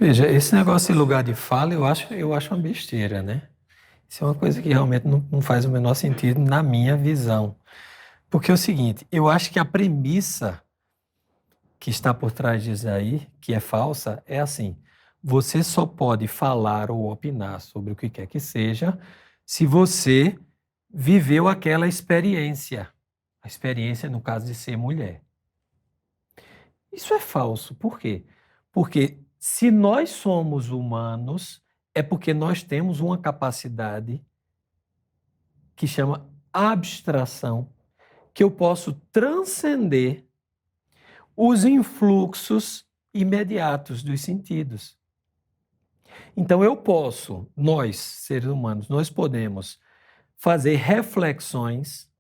Veja, esse negócio de lugar de fala, eu acho uma besteira, né? Isso é uma coisa que realmente não faz o menor sentido na minha visão. Porque é o seguinte, eu acho que a premissa que está por trás disso aí, que é falsa, é assim: você só pode falar ou opinar sobre o que quer que seja se você viveu aquela experiência. A experiência, no caso de ser mulher. Isso é falso. Por quê? Porque se nós somos humanos, é porque nós temos uma capacidade que chama abstração, que eu posso transcender os influxos imediatos dos sentidos. Então nós, seres humanos, nós podemos fazer reflexões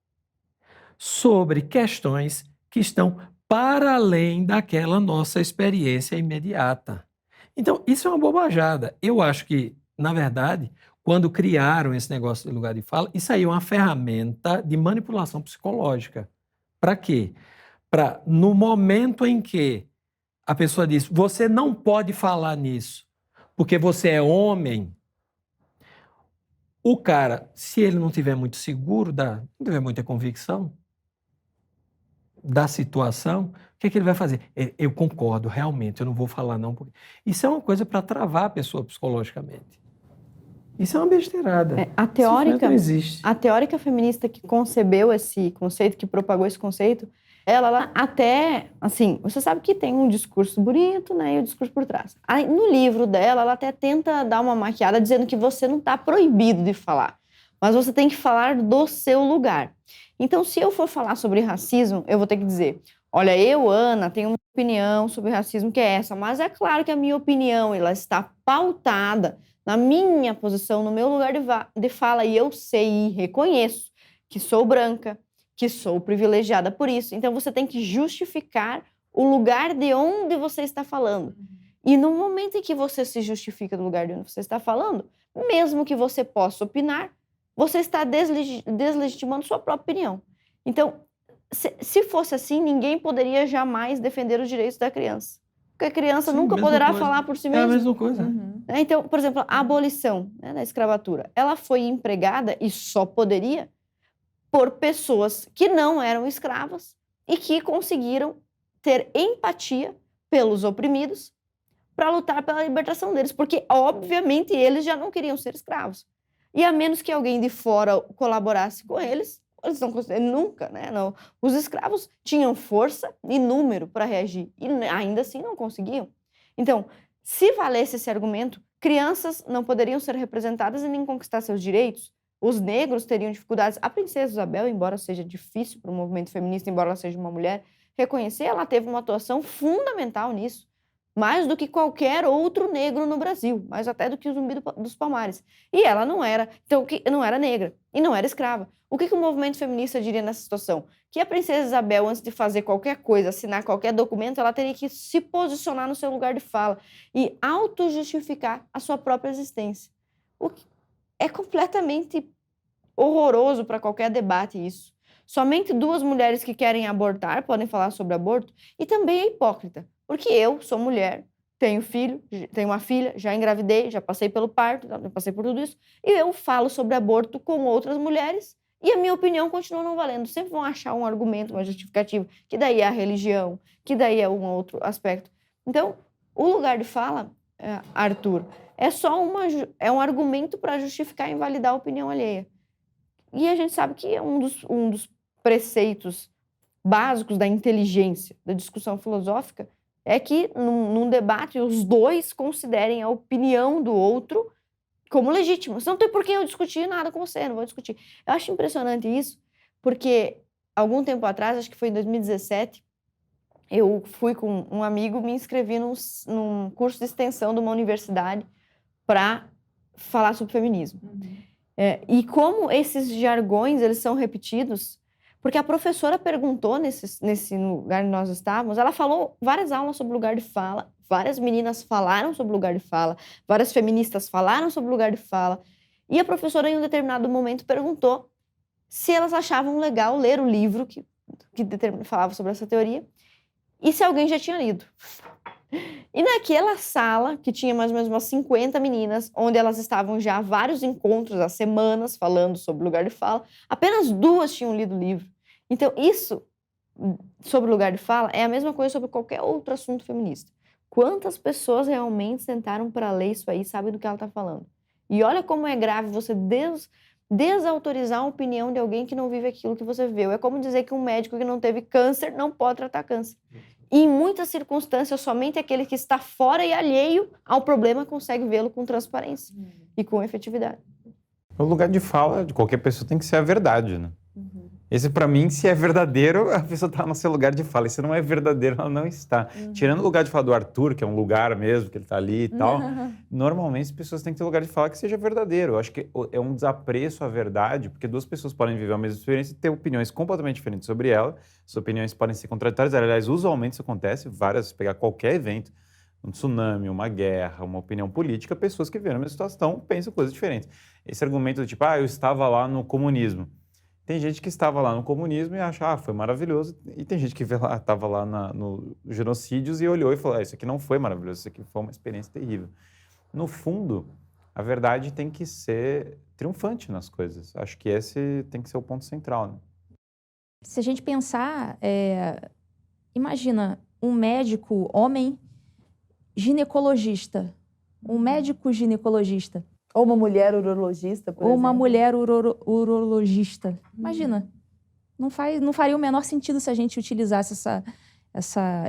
sobre questões que estão para além daquela nossa experiência imediata. Então, isso é uma bobajada. Eu acho que, na verdade, quando criaram esse negócio de lugar de fala, isso aí é uma ferramenta de manipulação psicológica. Para quê? Para, no momento em que a pessoa diz, você não pode falar nisso, porque você é homem, o cara, se ele não tiver muito seguro, não tiver muita convicção da situação, o que é que ele vai fazer? Eu concordo, realmente, eu não vou falar não. Isso é uma coisa para travar a pessoa psicologicamente. Isso é uma besteirada. A Não existe. teórica feminista que concebeu esse conceito, que propagou esse conceito, ela até, assim, você sabe que tem um discurso bonito, né, e o discurso por trás. Aí, no livro dela, ela até tenta dar uma maquiada dizendo que você não está proibido de falar, mas você tem que falar do seu lugar. Então, se eu for falar sobre racismo, eu vou ter que dizer, olha, eu, Ana, tenho uma opinião sobre racismo que é essa, mas é claro que a minha opinião, ela está pautada na minha posição, no meu lugar de fala, e eu sei e reconheço que sou branca, que sou privilegiada por isso. Então, você tem que justificar o lugar de onde você está falando. E no momento em que você se justifica do lugar de onde você está falando, mesmo que você possa opinar, você está deslegitimando sua própria opinião. Então, se fosse assim, ninguém poderia jamais defender os direitos da criança. Porque a criança nunca poderá falar por si mesma. É a mesma coisa. Então, por exemplo, a abolição, né, da escravatura, ela foi empregada e só poderia por pessoas que não eram escravas e que conseguiram ter empatia pelos oprimidos para lutar pela libertação deles, porque obviamente eles já não queriam ser escravos. E a menos que alguém de fora colaborasse com eles não nunca, né? Não. Os escravos tinham força e número para reagir e ainda assim não conseguiam. Então, se valesse esse argumento, crianças não poderiam ser representadas e nem conquistar seus direitos. Os negros teriam dificuldades. A princesa Isabel, embora seja difícil para o movimento feminista, embora ela seja uma mulher, reconhecer, ela teve uma atuação fundamental nisso. Mais do que qualquer outro negro no Brasil, mais até do que o Zumbi dos Palmares. E ela não era, então, não era negra e não era escrava. O que o movimento feminista diria nessa situação? Que a princesa Isabel, antes de fazer qualquer coisa, assinar qualquer documento, ela teria que se posicionar no seu lugar de fala e auto-justificar a sua própria existência. O que é completamente horroroso para qualquer debate isso. Somente 2 mulheres que querem abortar podem falar sobre aborto e também é hipócrita. Porque eu sou mulher, tenho filho, tenho uma filha, já engravidei, já passei pelo parto, já passei por tudo isso, e eu falo sobre aborto com outras mulheres e a minha opinião continua não valendo. Sempre vão achar um argumento, uma justificativa, que daí é a religião, que daí é um outro aspecto. Então, o lugar de fala, Arthur, é só um argumento para justificar e invalidar a opinião alheia. E a gente sabe que é um dos preceitos básicos da inteligência, da discussão filosófica, é que num debate os dois considerem a opinião do outro como legítima. Não tem por que eu discutir nada com você, não vou discutir. Eu acho impressionante isso, porque algum tempo atrás, acho que foi em 2017, eu fui com um amigo, me inscrevi num curso de extensão de uma universidade para falar sobre feminismo. E como esses jargões eles são repetidos, porque a professora perguntou nesse lugar onde nós estávamos, ela falou várias aulas sobre lugar de fala, várias meninas falaram sobre lugar de fala, várias feministas falaram sobre lugar de fala, e a professora em um determinado momento perguntou se elas achavam legal ler o livro que falava sobre essa teoria, e se alguém já tinha lido. E naquela sala, que tinha mais ou menos umas 50 meninas, onde elas estavam já há vários encontros, há semanas, falando sobre lugar de fala, apenas 2 tinham lido o livro. Então, isso, sobre lugar de fala, é a mesma coisa sobre qualquer outro assunto feminista. Quantas pessoas realmente sentaram para ler isso aí, sabem do que ela está falando? E olha como é grave você desautorizar a opinião de alguém que não vive aquilo que você viveu. É como dizer que um médico que não teve câncer não pode tratar câncer. E em muitas circunstâncias, somente aquele que está fora e alheio ao problema consegue vê-lo com transparência e com efetividade. O lugar de fala de qualquer pessoa tem que ser a verdade, né? Esse, pra mim, se é verdadeiro, a pessoa tá no seu lugar de fala. E se não é verdadeiro, ela não está. Tirando o lugar de fala do Arthur, que é um lugar mesmo, que ele tá ali e tal, normalmente as pessoas têm que ter lugar de fala que seja verdadeiro. Eu acho que é um desapreço à verdade, porque 2 pessoas podem viver a mesma experiência e ter opiniões completamente diferentes sobre ela. As opiniões podem ser contraditórias. Aliás, usualmente isso acontece. Se pegar qualquer evento, um tsunami, uma guerra, uma opinião política, pessoas que vivem a mesma situação pensam coisas diferentes. Esse argumento do tipo, eu estava lá no comunismo. Tem gente que estava lá no comunismo e acha, foi maravilhoso. E tem gente que estava lá no genocídios e olhou e falou, isso aqui não foi maravilhoso, isso aqui foi uma experiência terrível. No fundo, a verdade tem que ser triunfante nas coisas. Acho que esse tem que ser o ponto central, né? Se a gente pensar, imagina um médico homem ginecologista, um médico ginecologista. Ou uma mulher urologista, por Ou uma exemplo. mulher urologista. Imagina. Não faria o menor sentido se a gente utilizasse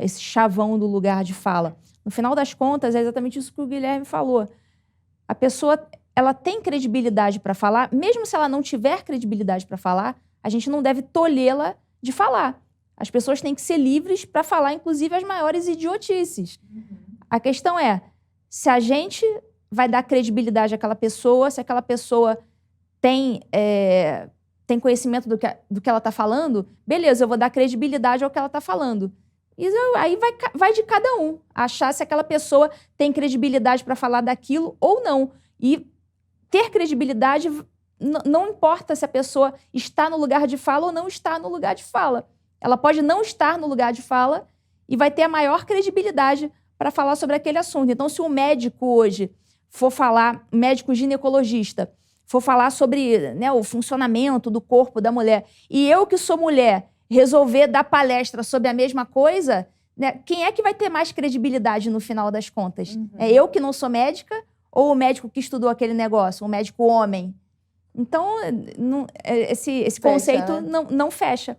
esse chavão do lugar de fala. No final das contas, é exatamente isso que o Guilherme falou. A pessoa, ela tem credibilidade para falar, mesmo se ela não tiver credibilidade para falar, a gente não deve tolhê-la de falar. As pessoas têm que ser livres para falar, inclusive, as maiores idiotices. A questão é, se a gente vai dar credibilidade àquela pessoa, se aquela pessoa tem conhecimento do que ela está falando, beleza, eu vou dar credibilidade ao que ela está falando. E aí vai de cada um, achar se aquela pessoa tem credibilidade para falar daquilo ou não. E ter credibilidade não importa se a pessoa está no lugar de fala ou não está no lugar de fala. Ela pode não estar no lugar de fala e vai ter a maior credibilidade para falar sobre aquele assunto. Então, se o médico hoje for falar, médico ginecologista, for falar sobre, né, o funcionamento do corpo da mulher, e eu que sou mulher resolver dar palestra sobre a mesma coisa, né, quem é que vai ter mais credibilidade no final das contas? É eu que não sou médica ou o médico que estudou aquele negócio, o médico homem? Então, esse conceito, né, não fecha.